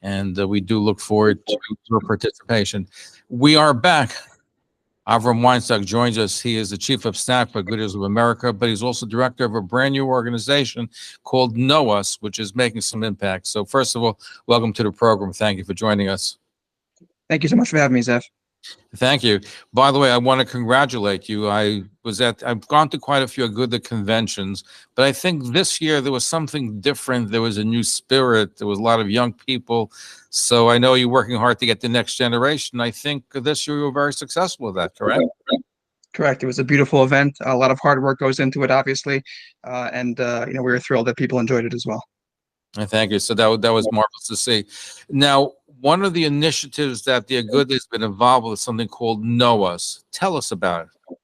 and we do look forward to your participation. We are back. Avraham Weinstock joins us. He is the chief of staff for Good Israel of America, but he's also director of a brand new organization called Know Us, which is making some impact. So first of all, welcome to the program. Thank you for joining us. Thank you so much for having me, Zev. Thank you. By the way, I want to congratulate you. I've gone to quite a few good conventions, but I think this year there was something different. There was a new spirit. There was a lot of young people. So I know you're working hard to get the next generation. I think this year you were very successful with that, correct? Correct. It was a beautiful event. A lot of hard work goes into it, obviously. And we were thrilled that people enjoyed it as well. Thank you. So that was marvelous to see. Now, one of the initiatives that the Agud has been involved with is something called Know Us. Tell us about it.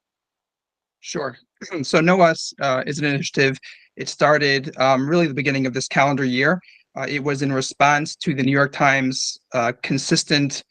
Sure. So Know Us is an initiative. It started really the beginning of this calendar year. It was in response to the New York Times consistent,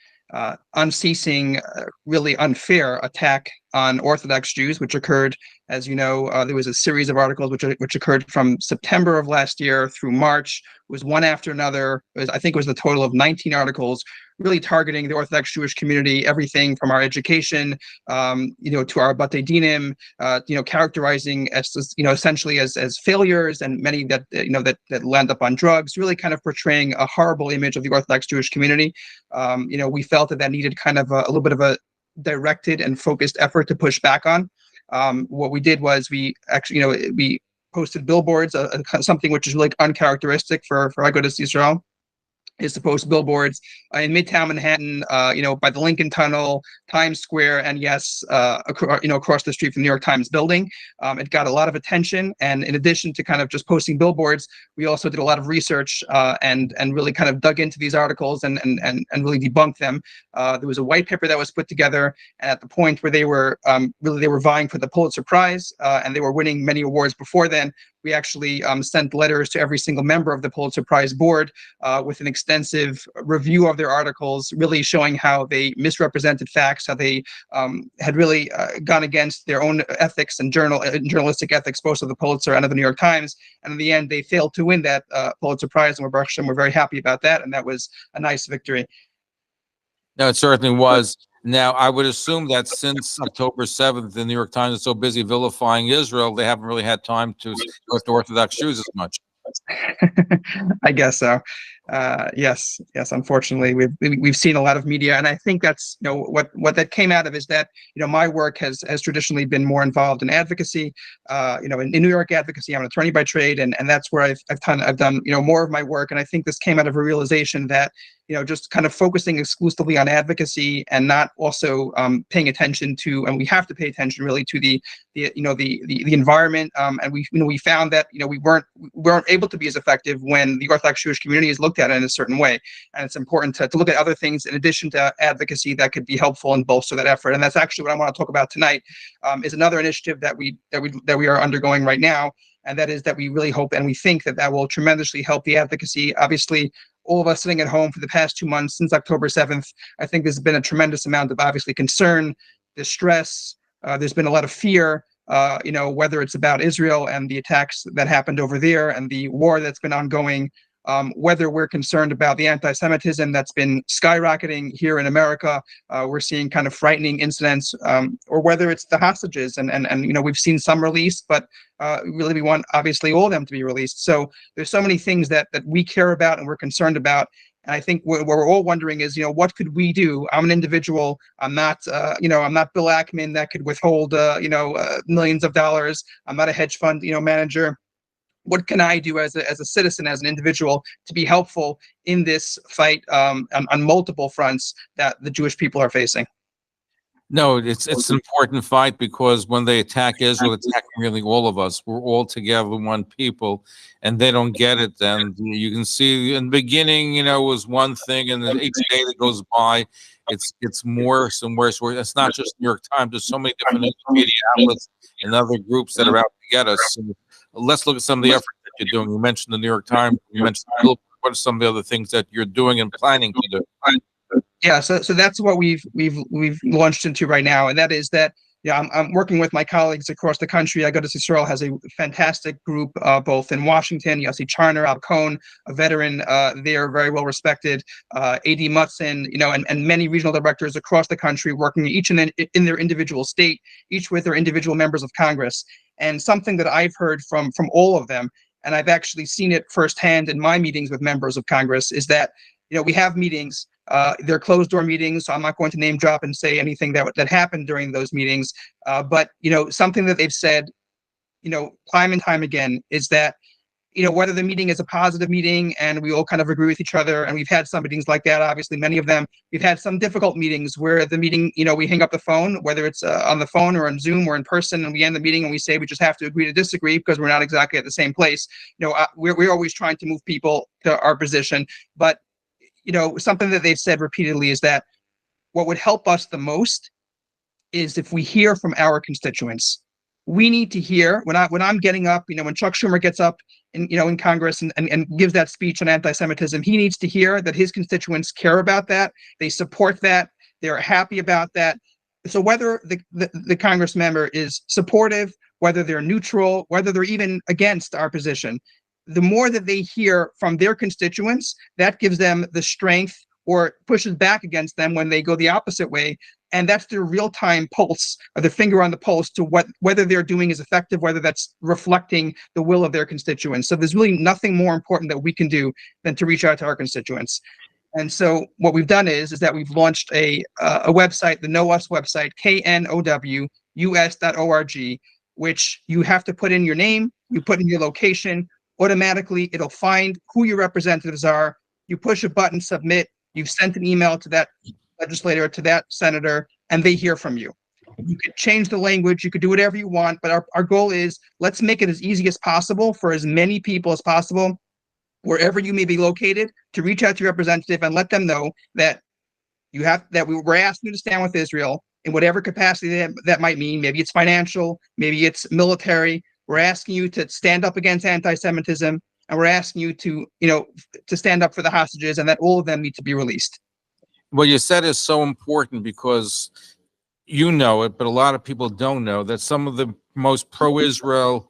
unceasing, really unfair attack on Orthodox Jews, which occurred, as you know, there was a series of articles which occurred from September of last year through March. It was one after another. I think it was a total of 19 articles, really targeting the Orthodox Jewish community, everything from our education, to our Batei Dinim, characterizing as, essentially as failures, and many that land up on drugs, really kind of portraying a horrible image of the Orthodox Jewish community. We felt that need kind of a little bit of a directed and focused effort to push back on. What we did was we actually, we posted billboards, something which is really uncharacteristic for Agudas Yisrael, is to post billboards in Midtown Manhattan, by the Lincoln Tunnel, Times Square, and yes, across the street from the New York Times building. It got a lot of attention, and in addition to kind of just posting billboards, we also did a lot of research and really kind of dug into these articles and really debunked them. There was a white paper that was put together, and at the point where they were vying for the Pulitzer Prize, and they were winning many awards before then, we actually sent letters to every single member of the Pulitzer Prize board with an extensive review of their articles, really showing how they misrepresented facts, how they had really gone against their own ethics and journalistic ethics, both of the Pulitzer and of the New York Times. And in the end, they failed to win that Pulitzer Prize, and we're very happy about that. And that was a nice victory. No, it certainly was. Now, I would assume that since October 7th, the New York Times is so busy vilifying Israel, they haven't really had time to go to Orthodox Jews as much. I guess so. Yes. Unfortunately, we've seen a lot of media, and I think that's what that came out of is that my work has traditionally been more involved in advocacy. In New York advocacy, I'm an attorney by trade, and that's where I've done more of my work. And I think this came out of a realization that just kind of focusing exclusively on advocacy and not also paying attention to, and we have to pay attention really to the environment. And we found that we weren't able to be as effective when the Orthodox Jewish community is looked at in a certain way. And it's important to look at other things in addition to advocacy that could be helpful and bolster that effort. And that's actually what I want to talk about tonight. Is another initiative that we are undergoing right now. And that is that we really hope and we think that will tremendously help the advocacy. Obviously, all of us sitting at home for the past 2 months since October 7th, I think there's been a tremendous amount of obviously concern, distress. There's been a lot of fear, whether it's about Israel and the attacks that happened over there and the war that's been ongoing, whether we're concerned about the anti-Semitism that's been skyrocketing here in America. We're seeing kind of frightening incidents, or whether it's the hostages, and we've seen some released, but really we want obviously all of them to be released. So there's so many things that we care about and we're concerned about. And I think what we're all wondering is, what could we do? I'm an individual. I'm not, I'm not Bill Ackman that could withhold, millions of dollars. I'm not a hedge fund, manager. What can I do as a citizen, as an individual, to be helpful in this fight on multiple fronts that the Jewish people are facing? No, it's an important fight, because when they attack Israel, attacking really all of us. We're all together, one people, and they don't get it. And you can see in the beginning, it was one thing, and then each day that goes by, it's worse and worse. It's not just New York Times. There's so many different media outlets and other groups that are out to get us. So let's look at some of the efforts that you're doing. You mentioned the New York Times. You mentioned what are some of the other things that you're doing and planning to do? Yeah, so that's what we've launched into right now, and that is that Yeah, I'm working with my colleagues across the country. I go to Israel has a fantastic group, both in Washington. Yossi Charner, Al Cohn, a veteran there, very well respected. A.D. Mutson, and many regional directors across the country working each in their individual state, each with their individual members of Congress. And something that I've heard from all of them, and I've actually seen it firsthand in my meetings with members of Congress, is that we have meetings. They're closed door meetings, so I'm not going to name drop and say anything that happened during those meetings. But something that they've said, time and time again, is that whether the meeting is a positive meeting and we all kind of agree with each other, and we've had some meetings like that, obviously many of them. We've had some difficult meetings where the meeting, we hang up the phone, whether it's on the phone or on Zoom or in person, and we end the meeting and we say we just have to agree to disagree because we're not exactly at the same place. We're always trying to move people to our position, but something that they've said repeatedly is that what would help us the most is if we hear from our constituents. We need to hear when I'm getting up, when Chuck Schumer gets up in Congress and gives that speech on anti-Semitism, he needs to hear that his constituents care about that, they support that, they're happy about that. So whether the Congress member is supportive, whether they're neutral, whether they're even against our position, the more that they hear from their constituents, that gives them the strength or pushes back against them when they go the opposite way. And that's their real-time pulse, or the finger on the pulse to whether they're doing is effective, whether that's reflecting the will of their constituents. So there's really nothing more important that we can do than to reach out to our constituents. And so what we've done is that we've launched a website, the Know Us website, knowus.org, which you have to put in your name, you put in your location. Automatically, it'll find who your representatives are. You push a button, submit. You've sent an email to that legislator, to that senator, and they hear from you. You could change the language. You could do whatever you want. But our goal is, let's make it as easy as possible for as many people as possible, wherever you may be located, to reach out to your representative and let them know that we're asking you to stand with Israel in whatever capacity that might mean. Maybe it's financial, maybe it's military. We're asking you to stand up against anti-Semitism, and we're asking you to stand up for the hostages, and that all of them need to be released. What you said is so important because you know it, but a lot of people don't know that some of the most pro-Israel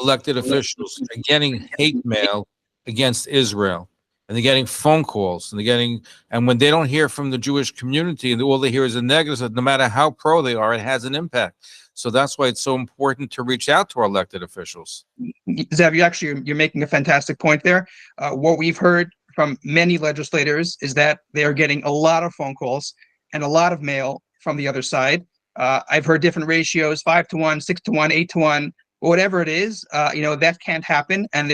elected officials are getting hate mail against Israel, and they're getting phone calls, and when they don't hear from the Jewish community, and all they hear is a negative, no matter how pro they are, it has an impact. So that's why it's so important to reach out to our elected officials. Zev, you're making a fantastic point there. What we've heard from many legislators is that they are getting a lot of phone calls and a lot of mail from the other side. I've heard different ratios: 5-1, 6-1, 8-1, whatever it is. That can't happen. And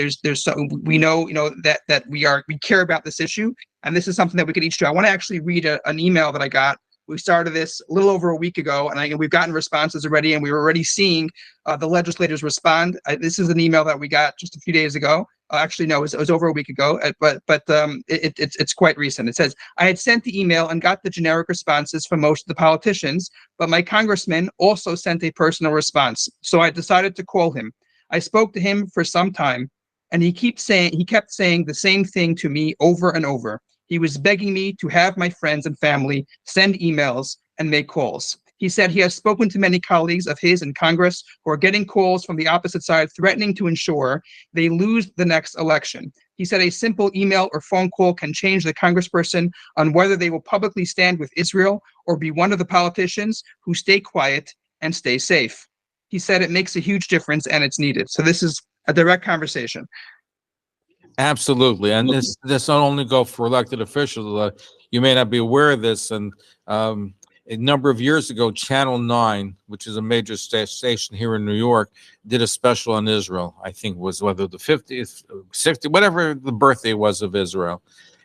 we know that we care about this issue, and this is something that we could each do. I want to actually read an email that I got. We started this a little over a week ago, and we've gotten responses already, and we were already seeing the legislators respond. This is an email that we got just a few days ago. Actually, no, it was over a week ago, but it's quite recent. It says, I had sent the email and got the generic responses from most of the politicians, but my congressman also sent a personal response. So I decided to call him. I spoke to him for some time, and he kept saying the same thing to me over and over. He was begging me to have my friends and family send emails and make calls. He said he has spoken to many colleagues of his in Congress who are getting calls from the opposite side threatening to ensure they lose the next election. He said a simple email or phone call can change the congressperson on whether they will publicly stand with Israel or be one of the politicians who stay quiet and stay safe. He said it makes a huge difference and it's needed. So this is a direct conversation. Absolutely. And this not only go for elected officials. You may not be aware of this. And a number of years ago, Channel 9, which is a major station here in New York, did a special on Israel. I think it was whether the 50th, 60th, whatever the birthday was of Israel.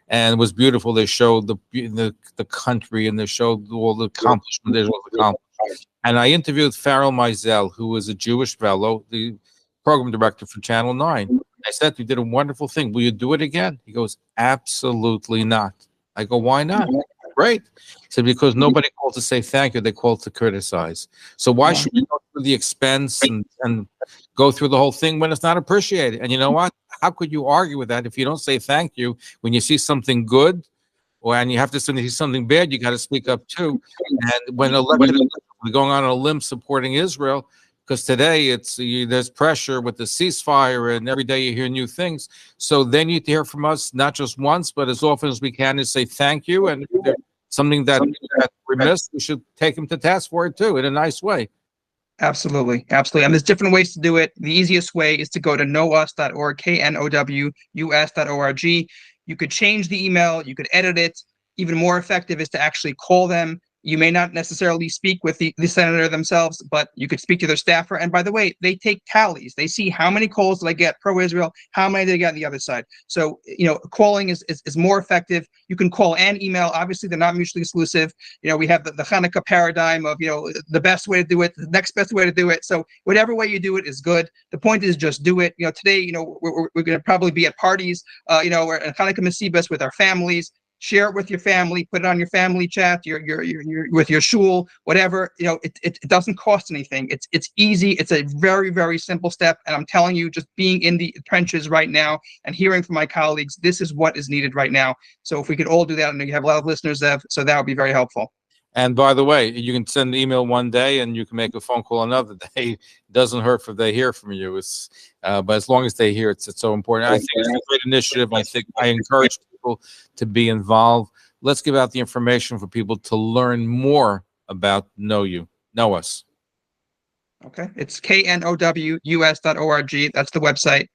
And it was beautiful. They showed the country, and they showed all the accomplishment Israel accomplished. And I interviewed Farrell Meisel, who was a Jewish fellow, the program director for Channel 9. I said, you did a wonderful thing. Will you do it again? He goes, absolutely not. I go, why not? Great. He said, because nobody called to say thank you. They called to criticize. So why should we go through the expense and go through the whole thing when it's not appreciated? And you know what? How could you argue with that if you don't say thank you when you see something good? And you have to see something bad, you got to speak up too. And when elected We're going on a limb supporting Israel because today there's pressure with the ceasefire, and every day you hear new things. So they need to hear from us not just once, but as often as we can, to say thank you. And if there's something that we missed, we should take them to task for it too, in a nice way. Absolutely. Absolutely. And there's different ways to do it. The easiest way is to go to knowus.org, knowus.org. You could change the email, you could edit it. Even more effective is to actually call them. You may not necessarily speak with the senator themselves, but you could speak to their staffer. And by the way, they take tallies. They see how many calls did I get pro-Israel, how many did I get on the other side. So, calling is more effective. You can call and email. Obviously, they're not mutually exclusive. We have the Hanukkah paradigm of, the best way to do it, the next best way to do it. So whatever way you do it is good. The point is just do it. Today, we're going to probably be at parties, or at Hanukkah Masibas with our families. Share it with your family, put it on your family chat, your with your shul, whatever. It doesn't cost anything. It's easy. It's a very, very simple step. And I'm telling you, just being in the trenches right now and hearing from my colleagues, this is what is needed right now. So if we could all do that, I know you have a lot of listeners, Zev, so that would be very helpful. And by the way, you can send an email one day and you can make a phone call another day. It doesn't hurt if they hear from you. But as long as they hear, it's so important. I think it's a great initiative. I encourage people to be involved. Let's give out the information for people to learn more about Know Us. Okay, it's knowus.org. That's the website.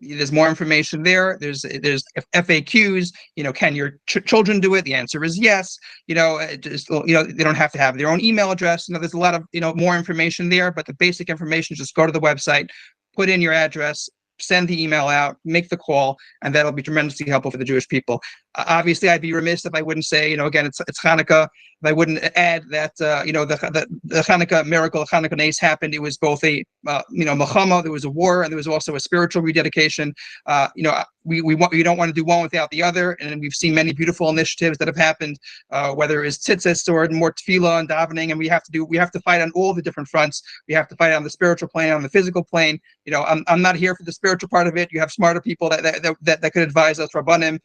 There's more information there. There's FAQs. Can your children do it? The answer is yes. They don't have to have their own email address. There's a lot of more information there, but the basic information is just go to the website, put in your address, send the email out, make the call, and that'll be tremendously helpful for the Jewish people. Obviously, I'd be remiss if I wouldn't say, again, it's Hanukkah. If I wouldn't add that, the Hanukkah miracle, Hanukkah Nace happened. It was both a, Milchama, there was a war, and there was also a spiritual rededication. We don't want to do one without the other, and we've seen many beautiful initiatives that have happened, whether it's tzitzis or more tefillah and davening, and we have to fight on all the different fronts. We have to fight on the spiritual plane, on the physical plane. I'm not here for the spiritual part of it. You have smarter people that could advise us, Rabbanim,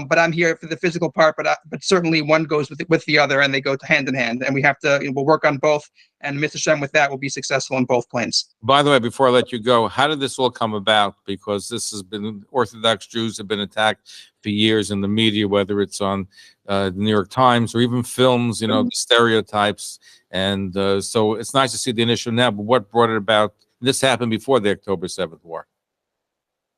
but I'm here for the physical part. But certainly one goes with the other, and they go hand in hand, and we have to we'll work on both, and Mr. Shem with that will be successful on both planes. By the way, before I let you go, how did this all come about? Because this has been, Orthodox Jews have been attacked for years in the media, whether it's on the New York Times or even films, the stereotypes. And so it's nice to see the initiative now, but what brought it about? This happened before the October 7th war.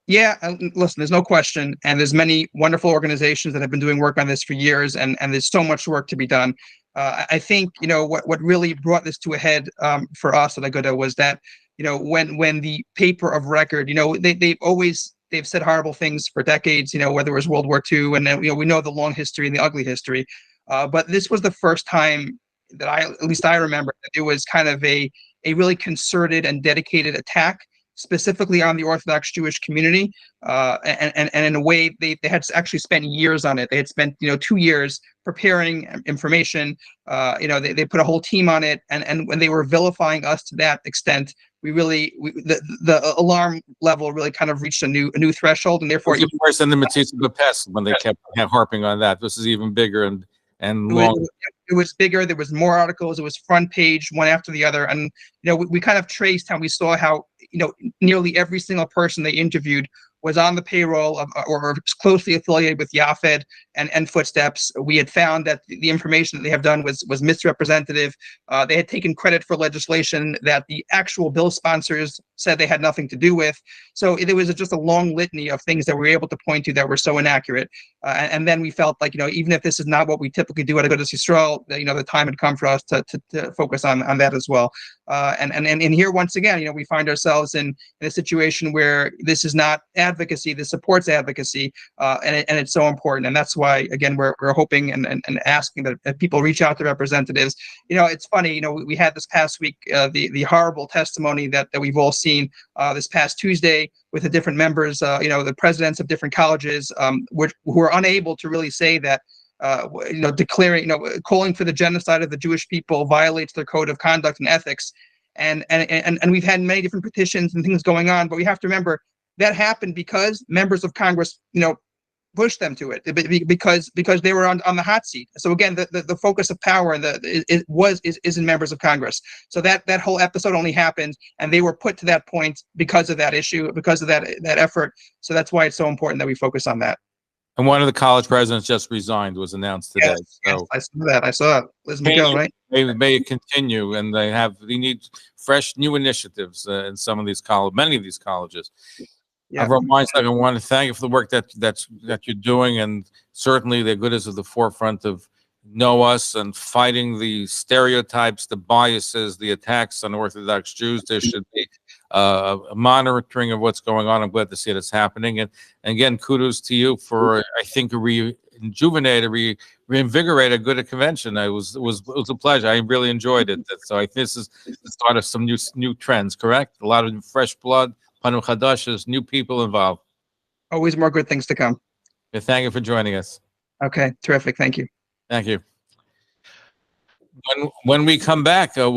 Yeah, listen, there's no question. And there's many wonderful organizations that have been doing work on this for years, and there's so much work to be done. I think, what really brought this to a head for us at Aguda was that, when the paper of record, they've said horrible things for decades, whether it was World War II, and then, we know the long history and the ugly history. But this was the first time that at least I remember, that it was kind of a really concerted and dedicated attack, specifically on the Orthodox Jewish community, and in a way they had actually spent years on it. They had spent 2 years preparing information. They put a whole team on it, and when they were vilifying us to that extent, the alarm level really kind of reached a new threshold, and therefore it was worse than the Matzitz Bepes when they kept harping on that. This is even bigger and long. It was bigger. There was more articles. It was front page, one after the other. And, we kind of traced how we saw how, nearly every single person they interviewed was on the payroll of, or closely affiliated with Yafed and Footsteps. We had found that the information that they have done was misrepresentative. They had taken credit for legislation that the actual bill sponsors said they had nothing to do with. So there was just a long litany of things that we were able to point to that were so inaccurate. And then we felt like, even if this is not what we typically do at Agudas Yisrael, the time had come for us to focus on that as well. And here, once again, we find ourselves in a situation where this is not advocacy, this supports advocacy, and it's so important. And that's why, again, we're hoping and asking that people reach out to representatives. It's funny, we had this past week the horrible testimony that we've all seen this past Tuesday with the different members, the presidents of different colleges, who are unable to really say that declaring, calling for the genocide of the Jewish people violates their code of conduct and ethics. And we've had many different petitions and things going on, but we have to remember that happened because members of Congress, push them to it because they were on the hot seat. So again, the focus of power and is in members of Congress. So that whole episode only happened, and they were put to that point because of that issue, because of that effort. So that's why it's so important that we focus on that. And one of the college presidents just resigned, was announced today. Yes, I saw that. I saw it. Liz McGill, right? May it continue, and they need fresh new initiatives in some of these many of these colleges. Yeah. Avraham Weinstock, I want to thank you for the work that you're doing, and certainly they're good as at the forefront of Know Us and fighting the stereotypes, the biases, the attacks on Orthodox Jews. There should be a monitoring of what's going on. I'm glad to see it's happening. And again, kudos to you for, I think, reinvigorate a good convention. It was a pleasure. I really enjoyed it. So I think this is the start of some new trends, correct? A lot of fresh blood, Panu Chadashas, new people involved. Always more good things to come. Yeah, thank you for joining us. Okay, terrific. Thank you. Thank you. When we come back, we'll